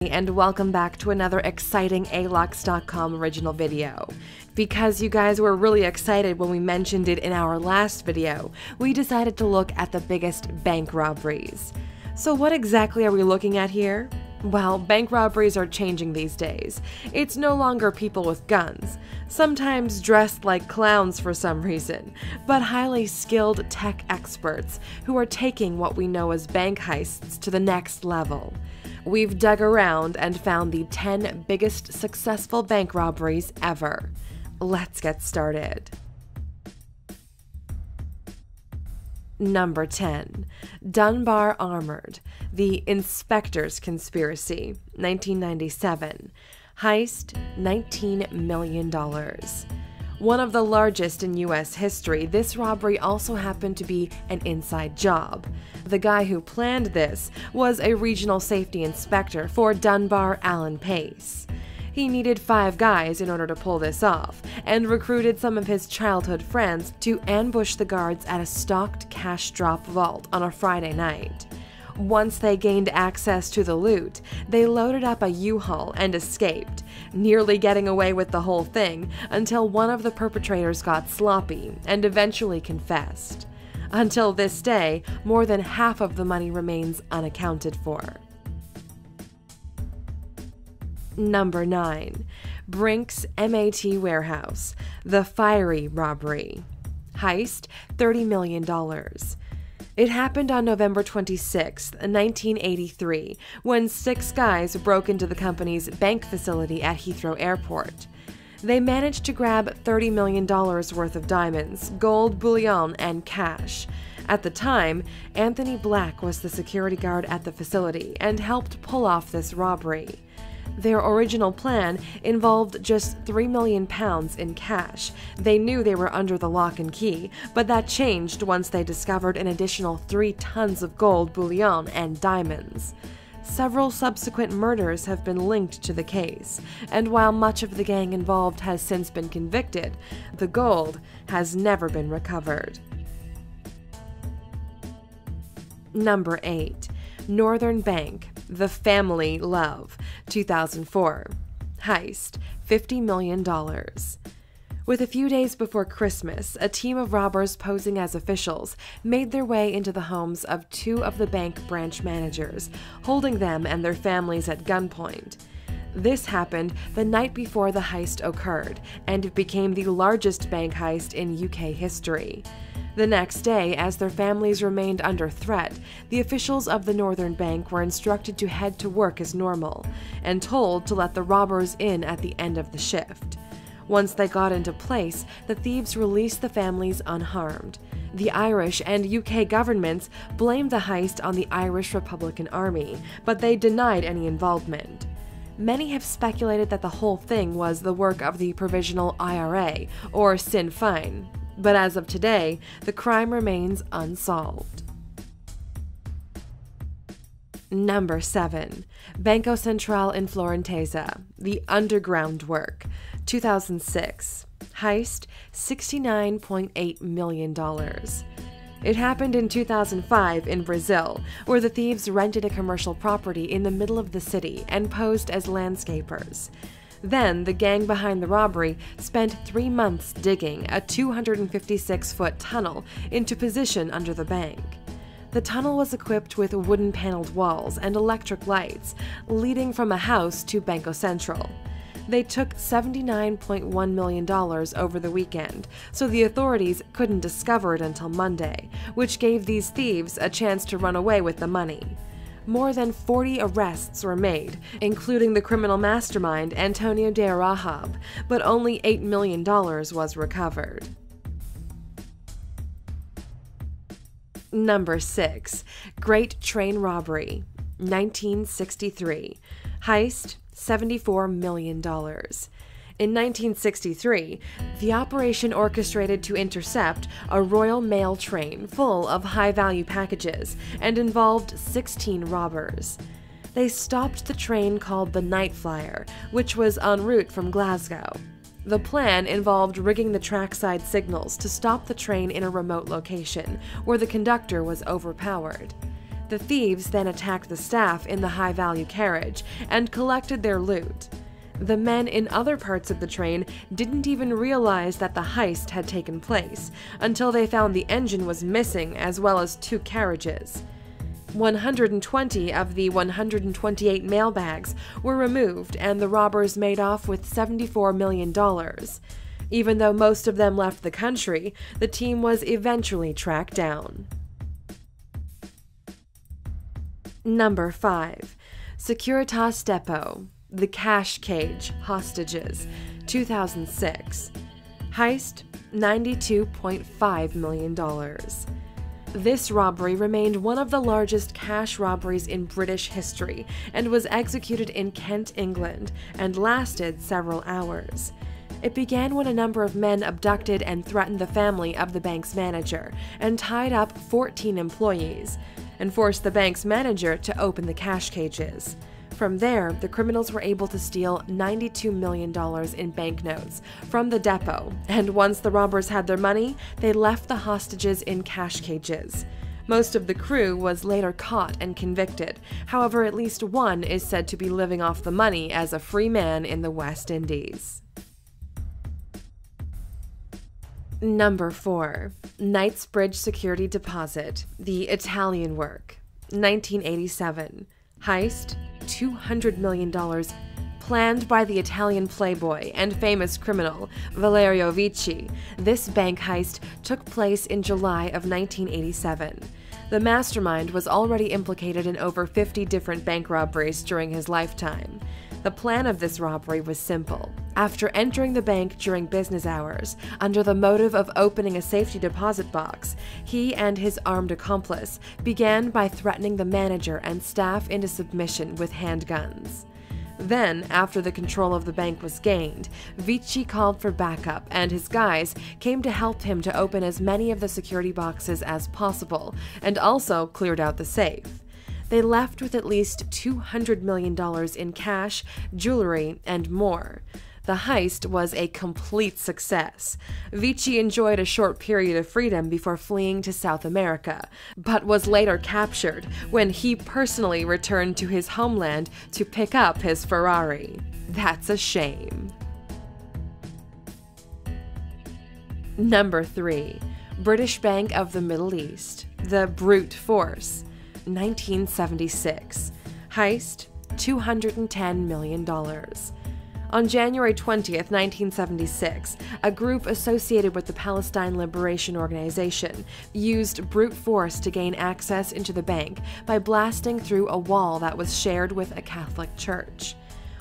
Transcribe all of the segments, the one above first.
And welcome back to another exciting Alux.com original video. Because you guys were really excited when we mentioned it in our last video, we decided to look at the biggest bank robberies. So what exactly are we looking at here? Well, bank robberies are changing these days. It's no longer people with guns, sometimes dressed like clowns for some reason, but highly skilled tech experts who are taking what we know as bank heists to the next level. We've dug around and found the 10 biggest successful bank robberies ever. Let's get started. Number 10. Dunbar Armored, The Inspector's Conspiracy, 1997. Heist, $19 million. One of the largest in U.S. history, this robbery also happened to be an inside job. The guy who planned this was a regional safety inspector for Dunbar Allen Pace. He needed 5 guys in order to pull this off, and recruited some of his childhood friends to ambush the guards at a stocked cash drop vault on a Friday night. Once they gained access to the loot, they loaded up a U-Haul and escaped, nearly getting away with the whole thing until one of the perpetrators got sloppy and eventually confessed. Until this day, more than half of the money remains unaccounted for. Number 9. Brink's MAT Warehouse, The Fiery Robbery. Heist, $30 million. It happened on November 26, 1983, when 6 guys broke into the company's bank facility at Heathrow Airport. They managed to grab $30 million worth of diamonds, gold bullion, and cash. At the time, Anthony Black was the security guard at the facility and helped pull off this robbery. Their original plan involved just £3 million in cash. They knew they were under the lock and key, but that changed once they discovered an additional 3 tons of gold bullion and diamonds. Several subsequent murders have been linked to the case, and while much of the gang involved has since been convicted, the gold has never been recovered. Number 8. Northern Bank, The Family Love, 2004. Heist, $50 million. With a few days before Christmas, a team of robbers posing as officials made their way into the homes of 2 of the bank branch managers, holding them and their families at gunpoint. This happened the night before the heist occurred, and it became the largest bank heist in UK history. The next day, as their families remained under threat, the officials of the Northern Bank were instructed to head to work as normal, and told to let the robbers in at the end of the shift. Once they got into place, the thieves released the families unharmed. The Irish and UK governments blamed the heist on the Irish Republican Army, but they denied any involvement. Many have speculated that the whole thing was the work of the Provisional IRA, or Sinn Féin, but as of today, the crime remains unsolved. Number 7. Banco Central in Florentesa, The Underground Work, 2006. Heist, $69.8 million. It happened in 2005 in Brazil, where the thieves rented a commercial property in the middle of the city and posed as landscapers. Then, the gang behind the robbery spent 3 months digging a 256-foot tunnel into position under the bank. The tunnel was equipped with wooden-paneled walls and electric lights, leading from a house to Banco Central. They took $79.1 million over the weekend, so the authorities couldn't discover it until Monday, which gave these thieves a chance to run away with the money. More than 40 arrests were made, including the criminal mastermind Antonio de Arahab, but only $8 million was recovered. Number 6. Great Train Robbery, 1963. Heist, $74 million. In 1963, the operation orchestrated to intercept a Royal Mail train full of high-value packages and involved 16 robbers. They stopped the train called the Night Flyer, which was en route from Glasgow. The plan involved rigging the trackside signals to stop the train in a remote location, where the conductor was overpowered. The thieves then attacked the staff in the high-value carriage and collected their loot. The men in other parts of the train didn't even realize that the heist had taken place until they found the engine was missing as well as 2 carriages. 120 of the 128 mailbags were removed and the robbers made off with $74 million. Even though most of them left the country, the team was eventually tracked down. Number 5. Securitas Depot, the Cash Cage Hostages, 2006. Heist, $92.5 million. This robbery remained one of the largest cash robberies in British history and was executed in Kent, England, and lasted several hours. It began when a number of men abducted and threatened the family of the bank's manager and tied up 14 employees, and forced the bank's manager to open the cash cages. From there, the criminals were able to steal $92 million in banknotes from the depot, and once the robbers had their money, they left the hostages in cash cages. Most of the crew was later caught and convicted. However, at least one is said to be living off the money as a free man in the West Indies. Number 4. Knightsbridge Security Deposit, the Italian work, 1987. Heist, $200 million, planned by the Italian playboy and famous criminal Valerio Vici. This bank heist took place in July of 1987. The mastermind was already implicated in over 50 different bank robberies during his lifetime. The plan of this robbery was simple. After entering the bank during business hours, under the motive of opening a safety deposit box, he and his armed accomplice began by threatening the manager and staff into submission with handguns. Then, after the control of the bank was gained, Vici called for backup, and his guys came to help him to open as many of the security boxes as possible, and also cleared out the safe. They left with at least $200 million in cash, jewelry, and more. The heist was a complete success. Vici enjoyed a short period of freedom before fleeing to South America, but was later captured when he personally returned to his homeland to pick up his Ferrari. That's a shame. Number 3. British Bank of the Middle East, the Brute Force, 1976. Heist, $210 million. On January 20th, 1976, a group associated with the Palestine Liberation Organization used brute force to gain access into the bank by blasting through a wall that was shared with a Catholic church.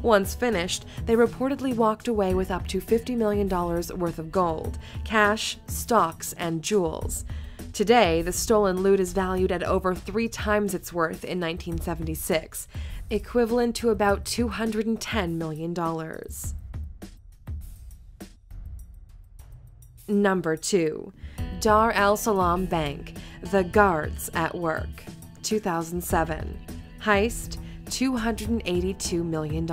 Once finished, they reportedly walked away with up to $50 million worth of gold, cash, stocks, and jewels. Today, the stolen loot is valued at over 3 times its worth in 1976, equivalent to about $210 million. Number 2. Dar es Salaam Bank, the Guards at Work, 2007. Heist, $282 million.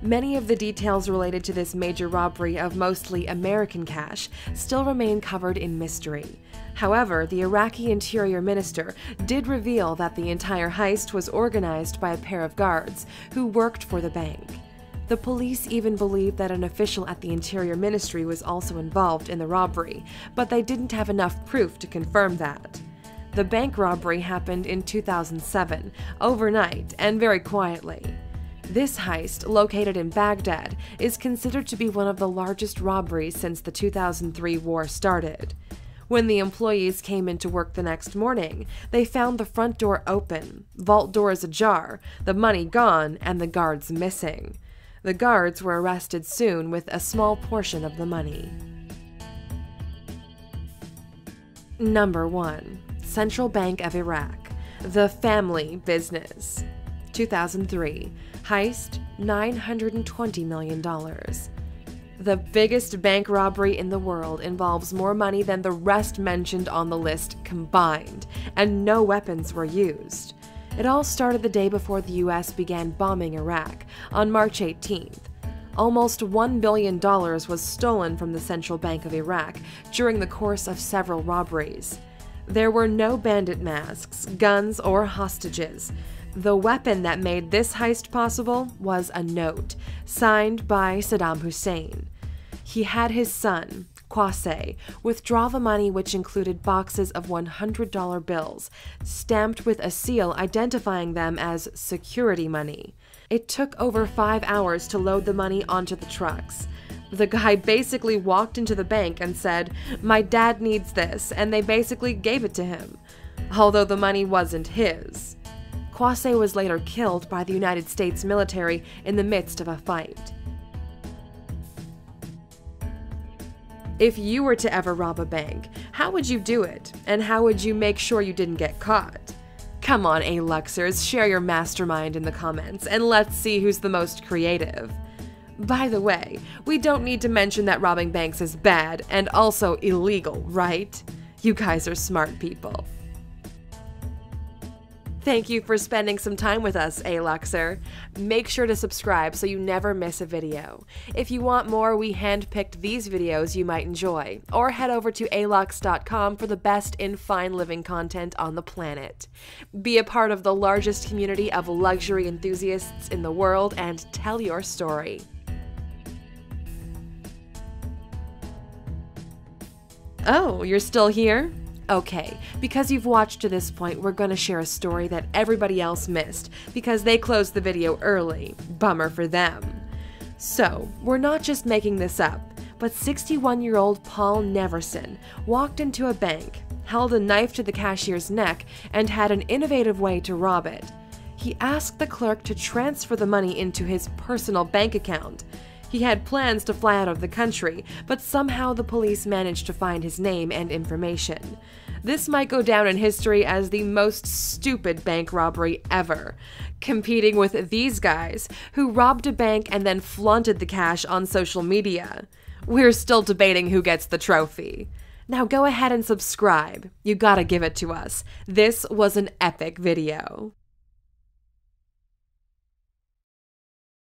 Many of the details related to this major robbery of mostly American cash still remain covered in mystery. However, the Iraqi Interior Minister did reveal that the entire heist was organized by a pair of guards who worked for the bank. The police even believed that an official at the Interior Ministry was also involved in the robbery, but they didn't have enough proof to confirm that. The bank robbery happened in 2007, overnight and very quietly. This heist, located in Baghdad, is considered to be one of the largest robberies since the 2003 war started. When the employees came into work the next morning, they found the front door open, vault doors ajar, the money gone, and the guards missing. The guards were arrested soon with a small portion of the money. Number 1. Central Bank of Iraq, the Family Business, 2003. Heist, $920 million. The biggest bank robbery in the world involves more money than the rest mentioned on the list combined, and no weapons were used. It all started the day before the US began bombing Iraq, on March 18th. Almost $1 billion was stolen from the Central Bank of Iraq during the course of several robberies. There were no bandit masks, guns, or hostages. The weapon that made this heist possible was a note, signed by Saddam Hussein. He had his son, Kwase, withdraw the money, which included boxes of $100 bills, stamped with a seal identifying them as security money. It took over 5 hours to load the money onto the trucks. The guy basically walked into the bank and said, "My dad needs this," and they basically gave it to him, although the money wasn't his. Kwase was later killed by the United States military in the midst of a fight. If you were to ever rob a bank, how would you do it? And how would you make sure you didn't get caught? Come on, A-Luxers, share your mastermind in the comments, and let's see who's the most creative. By the way, we don't need to mention that robbing banks is bad and also illegal, right? You guys are smart people. Thank you for spending some time with us, A-Luxer. Make sure to subscribe so you never miss a video. If you want more, we handpicked these videos you might enjoy, or head over to alux.com for the best in fine living content on the planet. Be a part of the largest community of luxury enthusiasts in the world and tell your story. Oh, you're still here? Okay, because you've watched to this point, we're going to share a story that everybody else missed because they closed the video early. Bummer for them. So, we're not just making this up, but 61-year-old Paul Neverson walked into a bank, held a knife to the cashier's neck, and had an innovative way to rob it. He asked the clerk to transfer the money into his personal bank account. He had plans to fly out of the country, but somehow the police managed to find his name and information. This might go down in history as the most stupid bank robbery ever, competing with these guys who robbed a bank and then flaunted the cash on social media. We're still debating who gets the trophy. Now go ahead and subscribe. You gotta give it to us. This was an epic video.